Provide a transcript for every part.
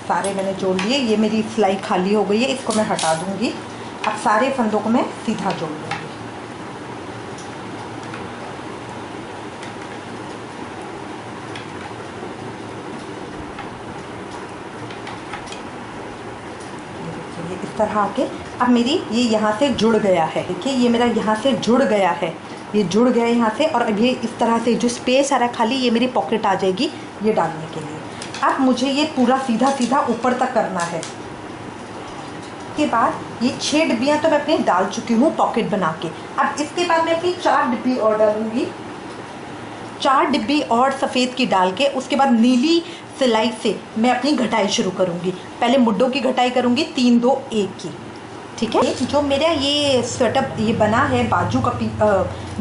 सारे मैंने जोड़ लिए। ये मेरी सिलाई खाली हो गई है, इसको मैं हटा दूंगी। अब सारे फंदों को मैं सीधा जोड़ लूँगी। इस तरह आके अब मेरी ये यहाँ से जुड़ गया है। देखिए ये मेरा यहाँ से जुड़ गया है, ये जुड़ गया यहाँ से। और अब ये इस तरह से जो स्पेस आ रहा है खाली, ये मेरी पॉकेट आ जाएगी ये डालने के लिए। अब मुझे ये पूरा सीधा सीधा ऊपर तक करना है। इसके बाद ये 6 डिब्बियाँ तो मैं अपनी डाल चुकी हूँ पॉकेट बना के। अब इसके बाद मैं अपनी 4 डिब्बी और डालूँगी। 4 डिब्बी और सफ़ेद की डाल के उसके बाद नीली सिलाई से मैं अपनी घटाई शुरू करूँगी। पहले मुड्ढों की घटाई करूँगी 3 2 1 की, ठीक है। जो मेरा ये स्वेटर ये बना है बाजू का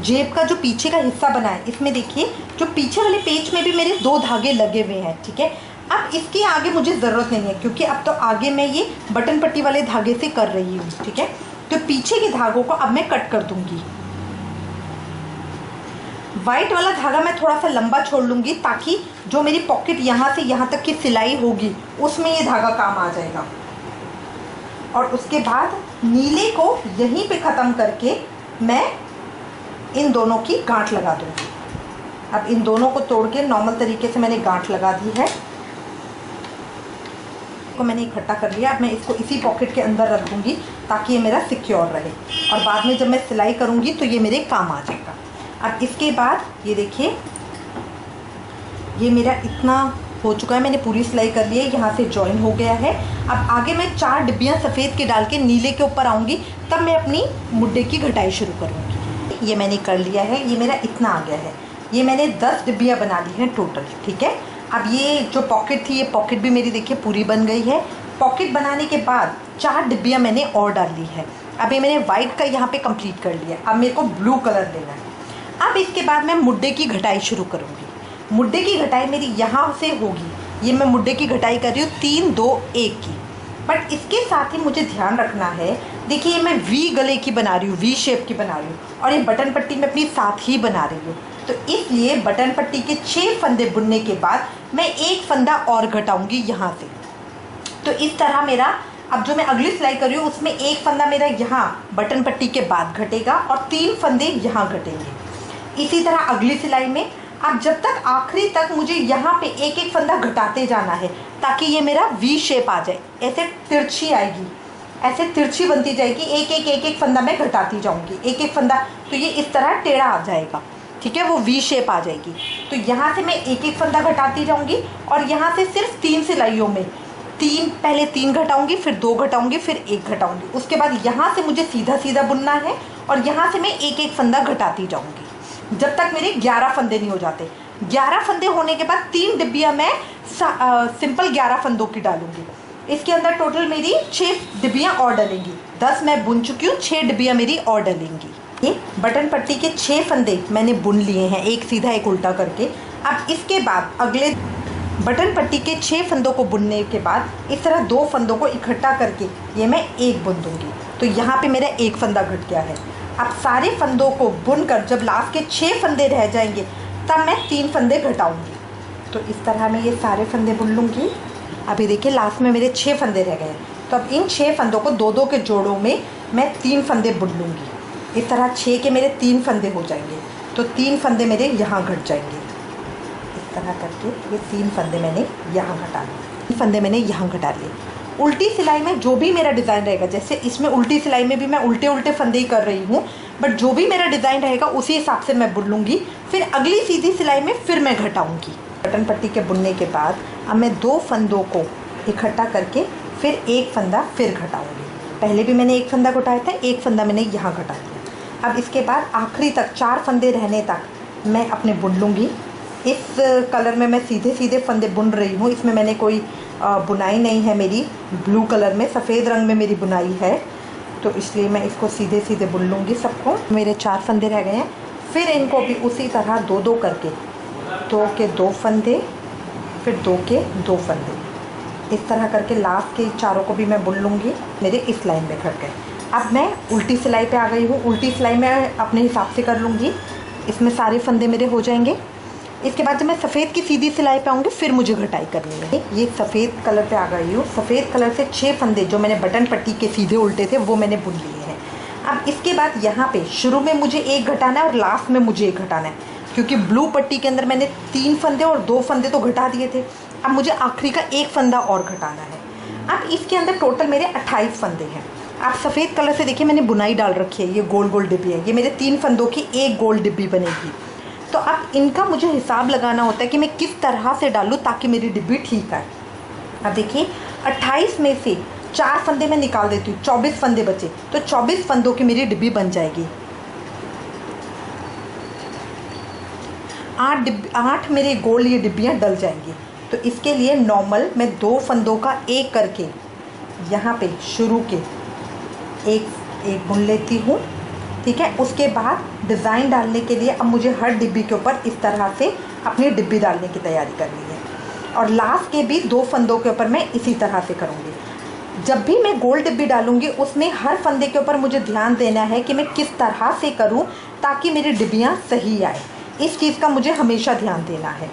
जेब का जो पीछे का हिस्सा बना है, इसमें देखिए जो पीछे वाले पेच में भी मेरे 2 धागे लगे हुए हैं, ठीक है। अब इसके आगे मुझे ज़रूरत नहीं है क्योंकि अब तो आगे मैं ये बटन पट्टी वाले धागे से कर रही हूँ, ठीक है। तो पीछे के धागों को अब मैं कट कर दूँगी। वाइट वाला धागा मैं थोड़ा सा लंबा छोड़ लूँगी ताकि जो मेरी पॉकेट यहाँ से यहाँ तक की सिलाई होगी उसमें ये धागा काम आ जाएगा। और उसके बाद नीले को यहीं पे ख़त्म करके मैं इन दोनों की गांठ लगा दूँगी। अब इन दोनों को तोड़ के नॉर्मल तरीके से मैंने गांठ लगा दी है। को मैंने इकट्ठा कर लिया। अब मैं इसको इसी पॉकेट के अंदर रख दूँगी ताकि ये मेरा सिक्योर रहे और बाद में जब मैं सिलाई करूँगी तो ये मेरे काम आ जाएगा। अब इसके बाद ये देखिए ये मेरा इतना हो चुका है, मैंने पूरी सिलाई कर ली है, यहाँ से जॉइन हो गया है। अब आगे मैं 4 डिब्बियाँ सफ़ेद के डाल के नीले के ऊपर आऊँगी, तब मैं अपनी मुड्ढे की घटाई शुरू करूँगी। ये मैंने कर लिया है, ये मेरा इतना आ गया है। ये मैंने 10 डिब्बियाँ बना ली हैं टोटल, ठीक है। अब ये जो पॉकेट थी ये पॉकेट भी मेरी देखिए पूरी बन गई है। पॉकेट बनाने के बाद 4 डिब्बियाँ मैंने और डाल ली है। अब ये मैंने वाइट का यहाँ पे कंप्लीट कर लिया। अब मेरे को ब्लू कलर लेना है। अब इसके बाद मैं मुड्ढे की घटाई शुरू करूँगी। मुड्ढे की घटाई मेरी यहाँ से होगी। ये मैं मुड्ढे की घटाई कर रही हूँ 3 2 1 की। बट इसके साथ ही मुझे ध्यान रखना है, देखिए मैं वी गले की बना रही हूँ, वी शेप की बना रही हूँ और ये बटन पट्टी मैं अपनी साथ ही बना रही हूँ। तो इसलिए बटन पट्टी के 6 फंदे बुनने के बाद मैं 1 फंदा और घटाऊँगी यहाँ से। तो इस तरह मेरा अब जो मैं अगली सिलाई कर रही हूँ उसमें 1 फंदा मेरा यहाँ बटन पट्टी के बाद घटेगा और 3 फंदे यहाँ घटेंगे। इसी तरह अगली सिलाई में अब जब तक आखिरी तक मुझे यहाँ पे 1 फंदा घटाते जाना है ताकि ये मेरा वी शेप आ जाए। ऐसे तिरछी आएगी, ऐसे तिरछी बनती जाएगी। एक फंदा मैं घटाती जाऊँगी, 1 फंदा, तो ये इस तरह टेढ़ा आ जाएगा, ठीक है, वो वी शेप आ जाएगी। तो यहाँ से मैं 1 फंदा घटाती जाऊँगी और यहाँ से सिर्फ 3 सिलाइयों में पहले 3 घटाऊँगी, फिर 2 घटाऊँगी, फिर 1 घटाऊँगी। उसके बाद यहाँ से मुझे सीधा सीधा बुनना है और यहाँ से मैं 1 फंदा घटाती जाऊँगी जब तक मेरे 11 फंदे नहीं हो जाते। 11 फंदे होने के बाद 3 डिब्बियाँ मैं सिंपल 11 फंदों की डालूंगी। इसके अंदर टोटल मेरी 6 डिब्बियाँ और डलेंगी। 10 मैं बुन चुकी हूँ, 6 डिब्बियाँ मेरी और डलेंगी। ये बटन पट्टी के 6 फंदे मैंने बुन लिए हैं, एक सीधा एक उल्टा करके। अब इसके बाद अगले बटन पट्टी के 6 फंदों को बुनने के बाद इस तरह 2 फंदों को इकट्ठा करके ये मैं 1 बुन दूँगी। तो यहाँ पे मेरा 1 फंदा घट गया है। अब सारे फंदों को बुनकर जब लास्ट के 6 फंदे रह जाएंगे तब मैं 3 फंदे घटाऊंगी। तो इस तरह मैं ये सारे फंदे बुन लूँगी। अभी देखिए लास्ट में मेरे 6 फंदे रह गए, तो अब इन 6 फंदों को 2 2 के जोड़ों में मैं 3 फंदे बुन लूँगी। इस तरह 6 के मेरे 3 फंदे हो जाएंगे, तो 3 फंदे मेरे यहाँ घट जाएंगे। इस तरह करके ये 3 फंदे मैंने यहाँ घटा लिए, 3 फंदे मैंने यहाँ घटा लिए। उल्टी सिलाई में जो भी मेरा डिज़ाइन रहेगा, जैसे इसमें उल्टी सिलाई में भी मैं उल्टे उल्टे फंदे ही कर रही हूँ, बट जो भी मेरा डिज़ाइन रहेगा उसी हिसाब से मैं बुन लूँगी। फिर अगली सीधी सिलाई में फिर मैं घटाऊँगी। बटन पट्टी के बुनने के बाद अब मैं 2 फंदों को इकट्ठा करके फिर 1 फंदा फिर घटाऊँगी। पहले भी मैंने 1 फंदा घटाया था, 1 फंदा मैंने यहाँ घटा दिया। अब इसके बाद आखिरी तक 4 फंदे रहने तक मैं अपने बुन लूँगी। इस कलर में मैं सीधे सीधे फंदे बुन रही हूँ, इसमें मैंने कोई बुनाई नहीं है मेरी। ब्लू कलर में सफ़ेद रंग में मेरी बुनाई है, तो इसलिए मैं इसको सीधे सीधे बुन लूँगी सबको। मेरे 4 फंदे रह गए हैं, फिर इनको भी उसी तरह 2 2 करके 2 के 2 फंदे, फिर 2 के 2 फंदे, इस तरह करके लास्ट के चारों को भी मैं बुन लूँगी। मेरे इस लाइन में घट गए। अब मैं उल्टी सिलाई पे आ गई हूँ। उल्टी सिलाई मैं अपने हिसाब से कर लूँगी, इसमें सारे फंदे मेरे हो जाएंगे। इसके बाद जब मैं सफ़ेद की सीधी सिलाई पे आऊँगी फिर मुझे घटाई करनी है। ये सफ़ेद कलर पे आ गई हूँ। सफ़ेद कलर से 6 फंदे जो मैंने बटन पट्टी के सीधे उल्टे थे वो मैंने बुन लिए हैं। अब इसके बाद यहाँ पे शुरू में मुझे एक घटाना है और लास्ट में मुझे एक घटाना है, क्योंकि ब्लू पट्टी के अंदर मैंने 3 फंदे और 2 फंदे तो घटा दिए थे। अब मुझे आखिरी का एक फंदा और घटाना है। अब इसके अंदर टोटल मेरे 28 फंदे हैं। आप सफ़ेद कलर से देखिए मैंने बुनाई डाल रखी है, ये गोल गोल डिब्बी है, ये मेरे 3 फंदों की एक गोल डिब्बी बनेगी। तो अब इनका मुझे हिसाब लगाना होता है कि मैं किस तरह से डालूँ ताकि मेरी डिब्बी ठीक आए। अब देखिए 28 में से 4 फंदे मैं निकाल देती हूँ, 24 फंदे बचे, तो 24 फंदों की मेरी डिब्बी बन जाएगी। 8 मेरे गोल ये डिब्बियाँ डल जाएंगी। तो इसके लिए नॉर्मल मैं 2 फंदों का एक करके यहाँ पे शुरू के एक बुन लेती हूँ, ठीक है। उसके बाद डिज़ाइन डालने के लिए अब मुझे हर डिब्बी के ऊपर इस तरह से अपनी डिब्बी डालने की तैयारी करनी है, और लास्ट के भी 2 फंदों के ऊपर मैं इसी तरह से करूँगी। जब भी मैं गोल डिब्बी डालूँगी उसमें हर फंदे के ऊपर मुझे ध्यान देना है कि मैं किस तरह से करूँ ताकि मेरी डिब्बियाँ सही आए। इस चीज़ का मुझे हमेशा ध्यान देना है।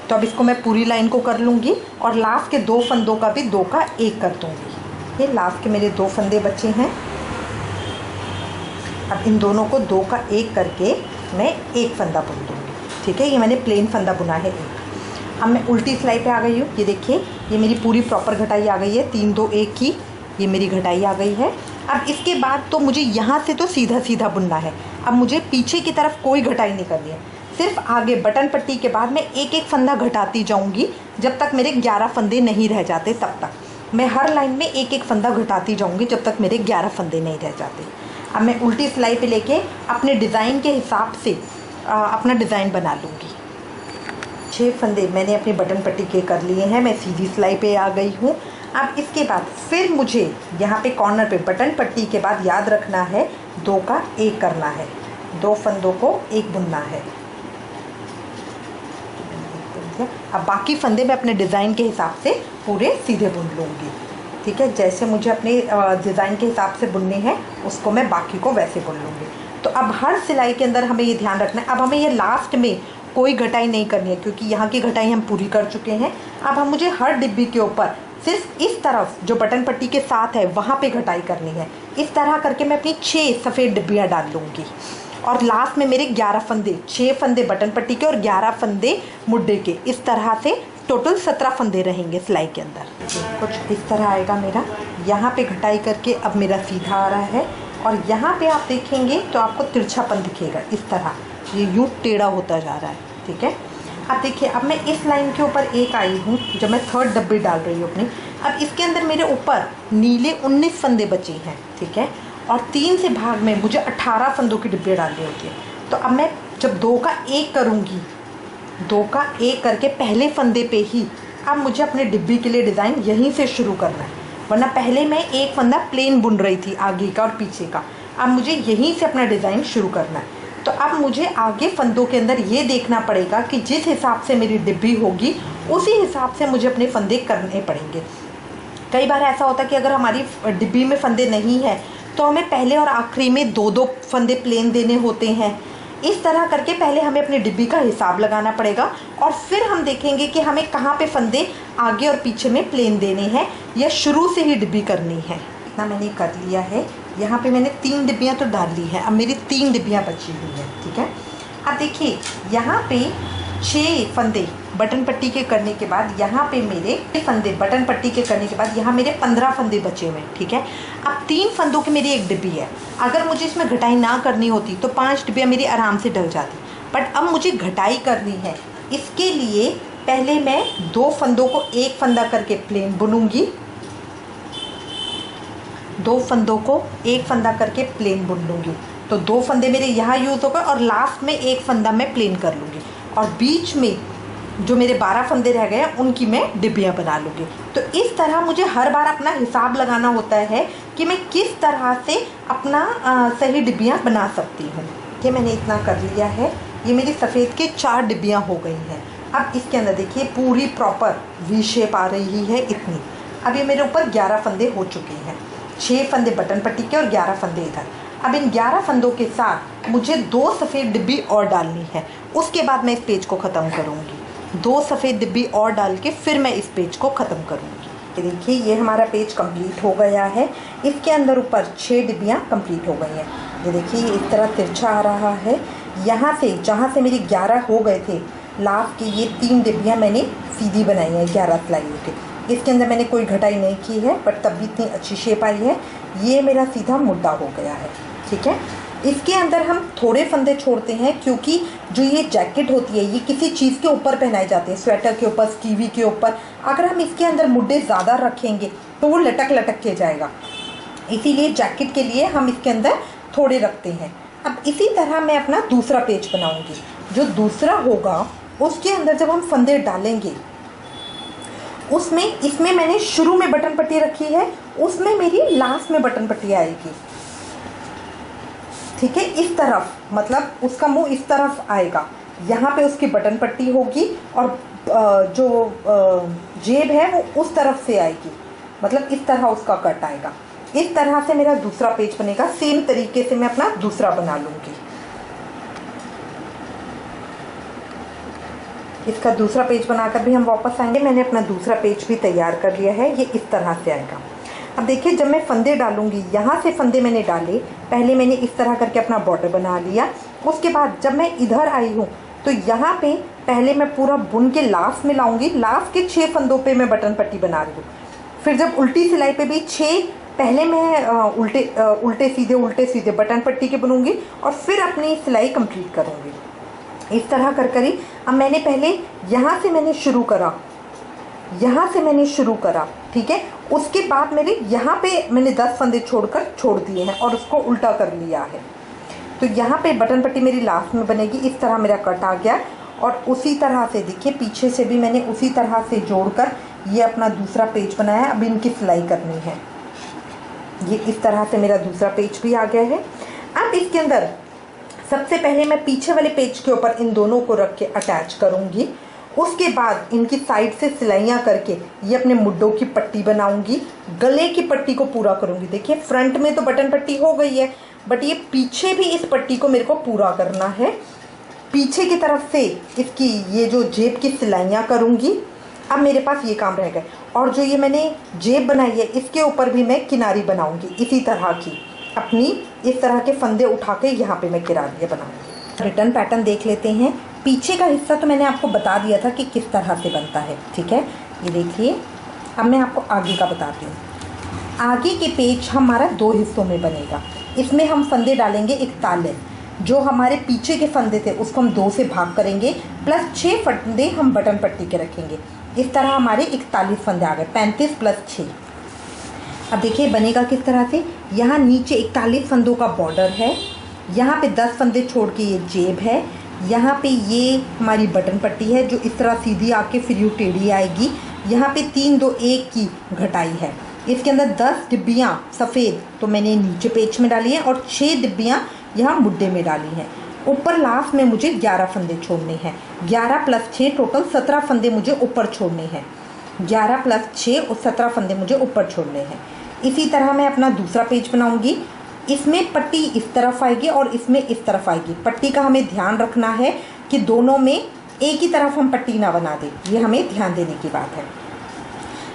तो अब इसको मैं पूरी लाइन को कर लूँगी और लास्ट के 2 फंदों का भी 2 का 1 कर दूँगी। ये लास्ट के मेरे 2 फंदे बचे हैं। अब इन दोनों को 2 का 1 करके मैं एक फंदा बुन दूँगी, ठीक है। ये मैंने प्लेन फंदा बुना है एक। अब मैं उल्टी सिलाई पे आ गई हूँ। ये देखिए ये मेरी पूरी प्रॉपर घटाई आ गई है, 3 2 1 की ये मेरी घटाई आ गई है। अब इसके बाद तो मुझे यहाँ से तो सीधा सीधा बुनना है। अब मुझे पीछे की तरफ कोई घटाई नहीं करनी है, सिर्फ आगे बटन पट्टी के बाद मैं एक एक फंदा घटाती जाऊँगी जब तक मेरे 11 फंदे नहीं रह जाते। तब तक मैं हर लाइन में एक एक फंदा घटाती जाऊँगी जब तक मेरे 11 फंदे नहीं रह जाते। अब मैं उल्टी सिलाई पे लेके अपने डिज़ाइन के हिसाब से अपना डिज़ाइन बना लूँगी। 6 फंदे मैंने अपनी बटन पट्टी के कर लिए हैं, मैं सीधी सिलाई पे आ गई हूँ। अब इसके बाद फिर मुझे यहाँ पे कॉर्नर पे बटन पट्टी के बाद याद रखना है 2 का 1 करना है, 2 फंदों को 1 बुनना है। अब बाकी फंदे मैं अपने डिज़ाइन के हिसाब से पूरे सीधे बुन लूँगी, ठीक है। जैसे मुझे अपने डिज़ाइन के हिसाब से बुनने हैं उसको मैं बाकी को वैसे बुन लूँगी। तो अब हर सिलाई के अंदर हमें ये ध्यान रखना है। अब हमें ये लास्ट में कोई घटाई नहीं करनी है क्योंकि यहाँ की घटाई हम पूरी कर चुके हैं। अब मुझे हर डिब्बी के ऊपर सिर्फ इस तरफ जो बटन पट्टी के साथ है वहाँ पे घटाई करनी है। इस तरह करके मैं अपनी 6 सफ़ेद डिब्बियाँ डाल लूँगी और लास्ट में मेरे 11 फंदे, 6 फंदे बटन पट्टी के और 11 फंदे मुड्डे के, इस तरह से टोटल 17 फंदे रहेंगे सिलाई के अंदर। कुछ इस तरह आएगा मेरा। यहाँ पे घटाई करके अब मेरा सीधा आ रहा है और यहाँ पे आप देखेंगे तो आपको तिरछापन दिखेगा इस तरह, ये यूँ टेढ़ा होता जा रहा है, ठीक है। अब देखिए अब मैं इस लाइन के ऊपर एक आई हूँ जब मैं 3rd डब्बी डाल रही हूँ अपनी। अब इसके अंदर मेरे ऊपर नीले 19 फंदे बचे हैं, ठीक है, और 3 से भाग में मुझे 18 फंदों की डिब्बी डालनी होती है। तो अब मैं जब 2 का 1 करूँगी, 2 का 1 करके पहले फंदे पे ही अब मुझे अपने डिब्बी के लिए डिज़ाइन यहीं से शुरू करना है, वरना पहले मैं एक फंदा प्लेन बुन रही थी आगे का और पीछे का। अब मुझे यहीं से अपना डिज़ाइन शुरू करना है। तो अब मुझे आगे फंदों के अंदर ये देखना पड़ेगा कि जिस हिसाब से मेरी डिब्बी होगी उसी हिसाब से मुझे अपने फंदे करने पड़ेंगे। कई बार ऐसा होता है कि अगर हमारी डिब्बी में फंदे नहीं हैं तो हमें पहले और आखिरी में 2-2 फंदे प्लेन देने होते हैं। इस तरह करके पहले हमें अपनी डिब्बी का हिसाब लगाना पड़ेगा और फिर हम देखेंगे कि हमें कहाँ पे फंदे आगे और पीछे में प्लेन देने हैं या शुरू से ही डिब्बी करनी है। इतना मैंने कर लिया है। यहाँ पे मैंने 3 डिब्बियाँ तो डाल ली हैं, अब मेरी 3 डिब्बियाँ बची हुई हैं, ठीक है। अब देखिए यहाँ पे 6 फंदे बटन पट्टी के करने के बाद यहाँ पे मेरे फंदे बटन पट्टी के करने के बाद यहाँ मेरे 15 फंदे बचे हुए हैं, ठीक है। अब 3 फंदों की मेरी एक डिब्बी है। अगर मुझे इसमें घटाई ना करनी होती तो 5 डिब्बियाँ मेरी आराम से डल जाती, बट अब मुझे घटाई करनी है। इसके लिए पहले मैं 2 फंदों को एक फंदा करके प्लेन बुनूंगी, 2 फंदों को एक फंदा करके प्लेन बुन लूँगी। तो 2 फंदे मेरे यहाँ यूज़ हो गए और लास्ट में एक फंदा मैं प्लेन कर लूँगी और बीच में जो मेरे 12 फंदे रह गए हैं उनकी मैं डिब्बियाँ बना लूँगी। तो इस तरह मुझे हर बार अपना हिसाब लगाना होता है कि मैं किस तरह से अपना सही डिब्बियाँ बना सकती हूँ। ये मैंने इतना कर लिया है। ये मेरी सफ़ेद के 4 डिब्बियाँ हो गई हैं। अब इसके अंदर देखिए पूरी प्रॉपर वी शेप आ रही है इतनी। अब ये मेरे ऊपर 11 फंदे हो चुके हैं, 6 फंदे बटन पट्टी के और 11 फंदे इधर। अब इन 11 फंदों के साथ मुझे 2 सफ़ेद डिब्बी और डालनी है। उसके बाद मैं इस पेज को ख़त्म करूँगी। 2 सफ़ेद डिब्बी और डाल के फिर मैं इस पेज को ख़त्म करूँगी। ये देखिए ये हमारा पेज कंप्लीट हो गया है। इसके अंदर ऊपर 6 डिब्बियाँ कंप्लीट हो गई हैं। ये देखिए ये इस तरह तिरछा आ रहा है। यहाँ से जहाँ से मेरी 11 हो गए थे लास्ट की, ये 3 डिब्बियाँ मैंने सीधी बनाई हैं 11 सिलाइयों के। इसके अंदर मैंने कोई घटाई नहीं की है, बट तब भी इतनी अच्छी शेप आई है। ये मेरा सीधा मुद्दा हो गया है, ठीक है। इसके अंदर हम थोड़े फंदे छोड़ते हैं, क्योंकि जो ये जैकेट होती है ये किसी चीज़ के ऊपर पहनाई जाती है, स्वेटर के ऊपर, स्कीवी के ऊपर। अगर हम इसके अंदर मुड्डे ज़्यादा रखेंगे तो वो लटक लटक के जाएगा, इसीलिए जैकेट के लिए हम इसके अंदर थोड़े रखते हैं। अब इसी तरह मैं अपना दूसरा पेज बनाऊंगी। जो दूसरा होगा उसके अंदर जब हम फंदे डालेंगे, उसमें इसमें मैंने शुरू में बटन पट्टी रखी है, उसमें मेरी लास्ट में बटन पट्टी आएगी, ठीक है। इस तरफ, मतलब उसका मुंह इस तरफ आएगा, यहाँ पे उसकी बटन पट्टी होगी और जो जेब है वो उस तरफ से आएगी, मतलब इस तरह उसका कट आएगा। इस तरह से मेरा दूसरा पेज बनेगा। सेम तरीके से मैं अपना दूसरा बना लूँगी। इसका दूसरा पेज बनाकर भी हम वापस आएंगे। मैंने अपना दूसरा पेज भी तैयार कर लिया है, ये इस तरह से आएगा। अब देखिए जब मैं फंदे डालूंगी, यहाँ से फंदे मैंने डाले, पहले मैंने इस तरह करके अपना बॉर्डर बना लिया। उसके बाद जब मैं इधर आई हूँ तो यहाँ पे पहले मैं पूरा बुन के लास्ट में लाऊंगी। लास्ट के 6 फंदों पे मैं बटन पट्टी बना रही हूँ। फिर जब उल्टी सिलाई पे भी 6 पहले मैं उल्टे सीधे बटन पट्टी के बनूंगी और फिर अपनी सिलाई कंप्लीट करूँगी। इस तरह कर करी। अब मैंने पहले यहाँ से मैंने शुरू करा, ठीक है। उसके बाद मेरे यहाँ पे मैंने 10 फंदे छोड़ दिए हैं और उसको उल्टा कर लिया है। तो यहाँ पे बटन पट्टी मेरी लास्ट में बनेगी। इस तरह मेरा कट आ गया और उसी तरह से देखिए पीछे से भी मैंने उसी तरह से जोड़कर ये अपना दूसरा पेज बनाया। अब इनकी सिलाई करनी है। ये इस तरह से मेरा दूसरा पेज भी आ गया है। अब इसके अंदर सबसे पहले मैं पीछे वाले पेज के ऊपर इन दोनों को रख के अटैच करूँगी। उसके बाद इनकी साइड से सिलाइयाँ करके ये अपने मुड्डों की पट्टी बनाऊंगी। गले की पट्टी को पूरा करूँगी। देखिए फ्रंट में तो बटन पट्टी हो गई है, बट ये पीछे भी इस पट्टी को मेरे को पूरा करना है। पीछे की तरफ से इसकी ये जो जेब की सिलाइयाँ करूँगी। अब मेरे पास ये काम रह गए। और जो ये मैंने जेब बनाई है इसके ऊपर भी मैं किनारी बनाऊँगी इसी तरह की। अपनी इस तरह के फंदे उठा के यहाँ पे मैं किनारियाँ बनाऊँगी। रिटर्न पैटर्न देख लेते हैं। पीछे का हिस्सा तो मैंने आपको बता दिया था कि किस तरह से बनता है, ठीक है। ये देखिए अब मैं आपको आगे का बताती हूँ। आगे के पेज हमारा 2 हिस्सों में बनेगा। इसमें हम फंदे डालेंगे 41। जो हमारे पीछे के फंदे थे उसको हम 2 से भाग करेंगे, प्लस 6 फंदे हम बटन पट्टी के रखेंगे। इस तरह हमारे 41 फंदे आ गए। 35 प्लस 6। अब देखिए बनेगा किस तरह से। यहाँ नीचे 41 फंदों का बॉर्डर है, यहाँ पे 10 फंदे छोड़ के ये जेब है, यहाँ पे ये हमारी बटन पट्टी है जो इस तरह सीधी आके फिर यूँ टेढ़ी आएगी। यहाँ पे 3 2 1 की घटाई है। इसके अंदर 10 डिब्बियाँ सफ़ेद तो मैंने नीचे पेज में डाली हैं और 6 डिब्बियाँ यहाँ मुड्डे में डाली हैं। ऊपर लास्ट में मुझे 11 फंदे छोड़ने हैं। 11 प्लस 6 टोटल 17 फंदे मुझे ऊपर छोड़ने हैं। 11 प्लस 6 और 17 फंदे मुझे ऊपर छोड़ने हैं। इसी तरह मैं अपना दूसरा पेज बनाऊंगी। इसमें पट्टी इस तरफ आएगी और इसमें इस तरफ आएगी। पट्टी का हमें ध्यान रखना है कि दोनों में एक ही तरफ हम पट्टी ना बना दें, ये हमें ध्यान देने की बात है।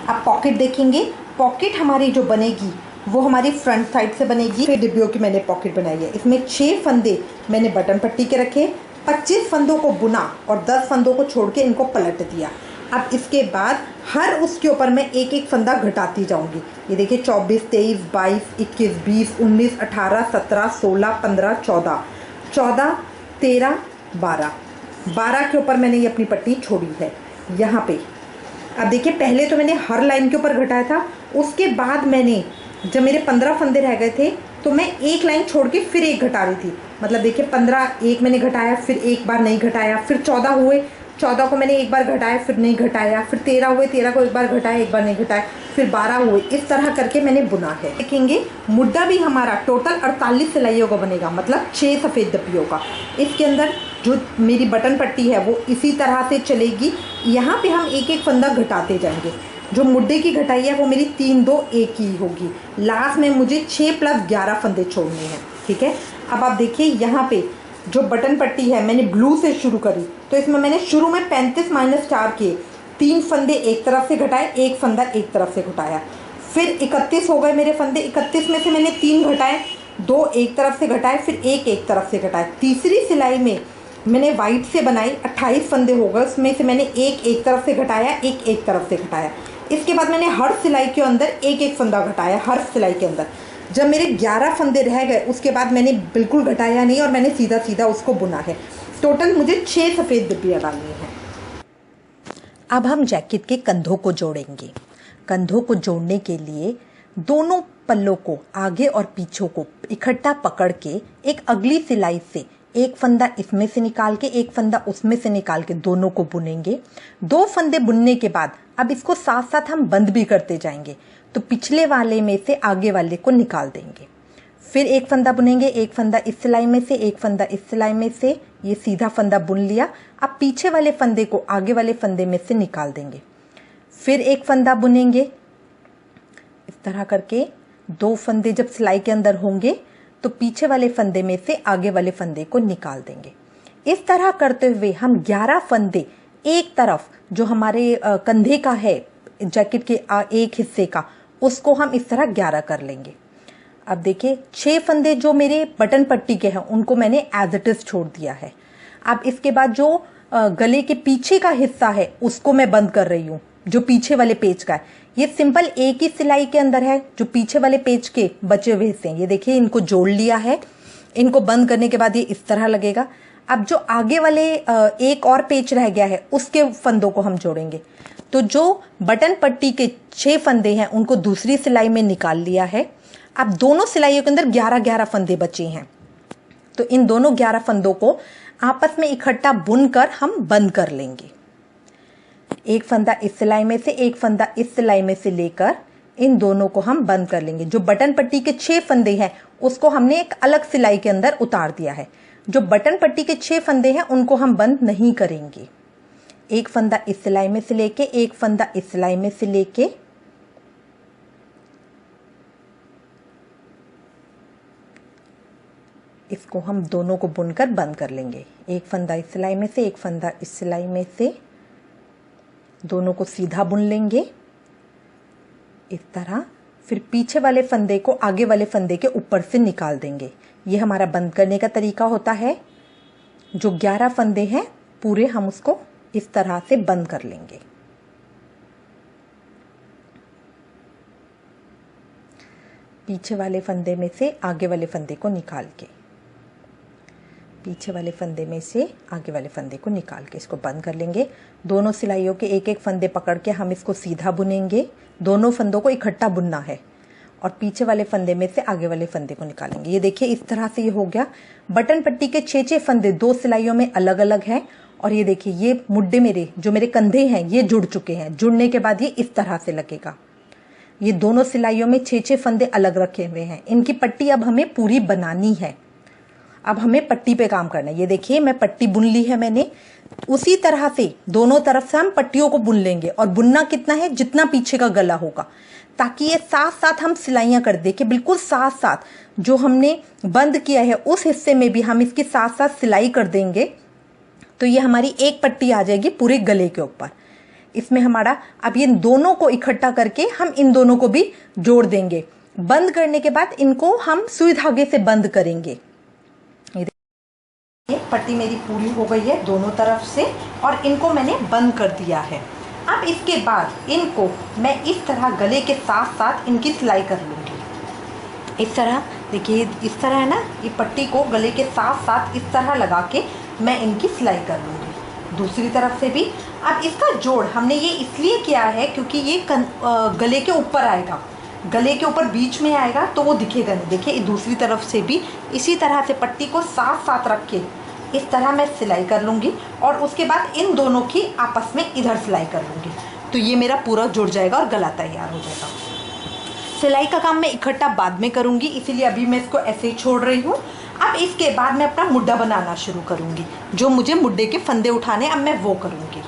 अब पॉकेट देखेंगे। पॉकेट हमारी जो बनेगी वो हमारी फ्रंट साइड से बनेगी। फिर डिब्बियों की मैंने पॉकेट बनाई है। इसमें 6 फंदे मैंने बटन पट्टी के रखे, 25 फंदों को बुना और 10 फंदों को छोड़ के इनको पलट दिया। अब इसके बाद हर उसके ऊपर मैं एक एक फंदा घटाती जाऊंगी। ये देखिए 24 23 22 21 20 19 18 17 16 15 14 14 13 12 के ऊपर मैंने ये अपनी पट्टी छोड़ी है यहाँ पे। अब देखिए पहले तो मैंने हर लाइन के ऊपर घटाया था, उसके बाद मैंने जब मेरे 15 फंदे रह गए थे तो मैं एक लाइन छोड़ के फिर एक घटा रही थी। मतलब देखिए 15 एक मैंने घटाया, फिर एक बार नहीं घटाया, फिर 14 हुए, 14 को मैंने एक बार घटाया फिर नहीं घटाया, फिर 13 हुए, 13 को एक बार घटाया एक बार नहीं घटाया, फिर 12 हुए। इस तरह करके मैंने बुना है। देखेंगे मुड्डा भी हमारा टोटल 48 सिलाइयों का बनेगा, मतलब 6 सफ़ेद डब्बियों का। इसके अंदर जो मेरी बटन पट्टी है वो इसी तरह से चलेगी। यहाँ पे हम एक एक फंदा घटाते जाएंगे। जो मुड्डे की घटाई है वो मेरी 3 2 1 की होगी। लास्ट में मुझे 6 प्लस 11 फंदे छोड़ने हैं, ठीक है। अब आप देखिए यहाँ पे जो बटन पट्टी है मैंने ब्लू से शुरू करी, तो इसमें मैंने शुरू में 35 - 4 किए, 3 फंदे एक तरफ से घटाए, 1 फंदा एक तरफ से घटाया, फिर 31 हो गए मेरे फंदे। 31 में से मैंने 3 घटाए, 2 एक तरफ से घटाए, फिर 1 एक तरफ से घटाए। तीसरी सिलाई में मैंने वाइट से बनाई, 28 फंदे हो गए, उसमें से मैंने 1 एक तरफ से घटाया, 1 एक तरफ से घटाया। इसके बाद मैंने हर सिलाई के अंदर 1 एक फंदा घटाया, हर सिलाई के अंदर। जब मेरे 11 फंदे रह गए उसके बाद मैंने बिल्कुल घटाया नहीं और मैंने सीधा सीधा उसको बुना है। टोटल मुझे 6 सफ़ेद डिब्बियाँ डालनी हैं। अब हम जैकेट के कंधों को जोड़ेंगे। कंधों को जोड़ने के लिए दोनों पल्लों को, आगे और पीछे को इकट्ठा पकड़ के एक अगली सिलाई से एक फंदा इसमें से निकाल के, एक फंदा उसमें से निकाल के दोनों को बुनेंगे। 2 फंदे बुनने के बाद अब इसको साथ साथ हम बंद भी करते जाएंगे, तो पिछले वाले में से आगे वाले को निकाल देंगे। फिर एक फंदा बुनेंगे, एक फंदा इस सिलाई में से, एक फंदा इस सिलाई में से, ये सीधा फंदा बुन लिया। अब पीछे वाले फंदे को आगे वाले फंदे में से निकाल देंगे। फिर एक फंदा बुनेंगे, इस तरह करके 2 फंदे जब सिलाई के अंदर होंगे तो पीछे वाले फंदे में से आगे वाले फंदे को निकाल देंगे। इस तरह करते हुए हम 11 फंदे एक तरफ जो हमारे कंधे का है, जैकेट के एक हिस्से का, उसको हम इस तरह 11 कर लेंगे। अब देखिए 6 फंदे जो मेरे बटन पट्टी के हैं उनको मैंने एज इट इज छोड़ दिया है। अब इसके बाद जो गले के पीछे का हिस्सा है उसको मैं बंद कर रही हूँ, जो पीछे वाले पेज का है। ये सिंपल एक ही सिलाई के अंदर है, जो पीछे वाले पेज के बचे हुए हिस्से हैं। ये देखिए इनको जोड़ लिया है। इनको बंद करने के बाद ये इस तरह लगेगा। अब जो आगे वाले एक और पेज रह गया है उसके फंदों को हम जोड़ेंगे। तो जो बटन पट्टी के 6 फंदे हैं उनको दूसरी सिलाई में निकाल लिया है। अब दोनों सिलाइयों के अंदर 11-11 फंदे बचे हैं, तो इन दोनों 11 फंदों को आपस में इकट्ठा बुनकर हम बंद कर लेंगे। एक फंदा इस सिलाई में से, एक फंदा इस सिलाई में से लेकर इन दोनों को हम बंद कर लेंगे। जो बटन पट्टी के 6 फंदे हैं उसको हमने एक अलग सिलाई के अंदर उतार दिया है। जो बटन पट्टी के 6 फंदे हैं उनको हम बंद नहीं करेंगे। एक फंदा इस सिलाई में से लेके, एक फंदा इस सिलाई में से लेके इसको हम दोनों को बुनकर बंद कर लेंगे। एक फंदा इस सिलाई में से, एक फंदा इस सिलाई में से, दोनों को सीधा बुन लेंगे इस तरह। फिर पीछे वाले फंदे को आगे वाले फंदे के ऊपर से निकाल देंगे। ये हमारा बंद करने का तरीका होता है। जो 11 फंदे हैं पूरे हम उसको इस तरह से बंद कर लेंगे। पीछे वाले फंदे में से आगे वाले फंदे को निकाल के, पीछे वाले फंदे में से आगे वाले फंदे को निकाल के इसको बंद कर लेंगे। दोनों सिलाइयों के एक एक फंदे पकड़ के हम इसको सीधा बुनेंगे। दोनों फंदों को इकट्ठा बुनना है और पीछे वाले फंदे में से आगे वाले फंदे को निकालेंगे। ये देखिए इस तरह से ये हो गया। बटन पट्टी के 6-6 फंदे 2 सिलाइयों में अलग अलग हैं और ये देखिए ये मुड्डे मेरे जो मेरे कंधे हैं ये जुड़ चुके हैं। जुड़ने के बाद ये इस तरह से लगेगा। ये दोनों सिलाइयों में 6-6 फंदे अलग रखे हुए हैं। इनकी पट्टी अब हमें पूरी बनानी है। अब हमें पट्टी पे काम करना है। ये देखिए मैं पट्टी बुन ली है मैंने। उसी तरह से दोनों तरफ से हम पट्टियों को बुन लेंगे और बुनना कितना है, जितना पीछे का गला होगा, ताकि ये साथ साथ हम सिलाइयां कर दे के बिल्कुल साथ साथ जो हमने बंद किया है उस हिस्से में भी हम इसके साथ साथ सिलाई कर देंगे। तो ये हमारी एक पट्टी आ जाएगी पूरे गले के ऊपर। इसमें हमारा अब ये दोनों को इकट्ठा करके हम इन दोनों को भी जोड़ देंगे। बंद करने के बाद इनको हम सुई धागे से बंद करेंगे। ये पट्टी मेरी पूरी हो गई है दोनों तरफ से और इनको मैंने बंद कर दिया है। अब इसके बाद इनको मैं इस तरह गले के साथ साथ इनकी सिलाई कर लूँगी। इस तरह देखिए, इस तरह है ना, ये पट्टी को गले के साथ साथ इस तरह लगा के मैं इनकी सिलाई कर लूँगी। दूसरी तरफ से भी अब इसका जोड़ हमने ये इसलिए किया है क्योंकि ये गले के ऊपर आएगा, गले के ऊपर बीच में आएगा तो वो दिखेगा नहीं। देखिए दूसरी तरफ से भी इसी तरह से पट्टी को साथ साथ रख के इस तरह मैं सिलाई कर लूँगी और उसके बाद इन दोनों की आपस में इधर सिलाई कर लूँगी। तो ये मेरा पूरा जुड़ जाएगा और गला तैयार हो जाएगा। सिलाई का काम मैं इकट्ठा बाद में करूँगी, इसीलिए अभी मैं इसको ऐसे ही छोड़ रही हूँ। अब इसके बाद मैं अपना मुड्ढा बनाना शुरू करूँगी। जो मुझे मुड्ढे के फंदे उठाने अब मैं वो करूँगी।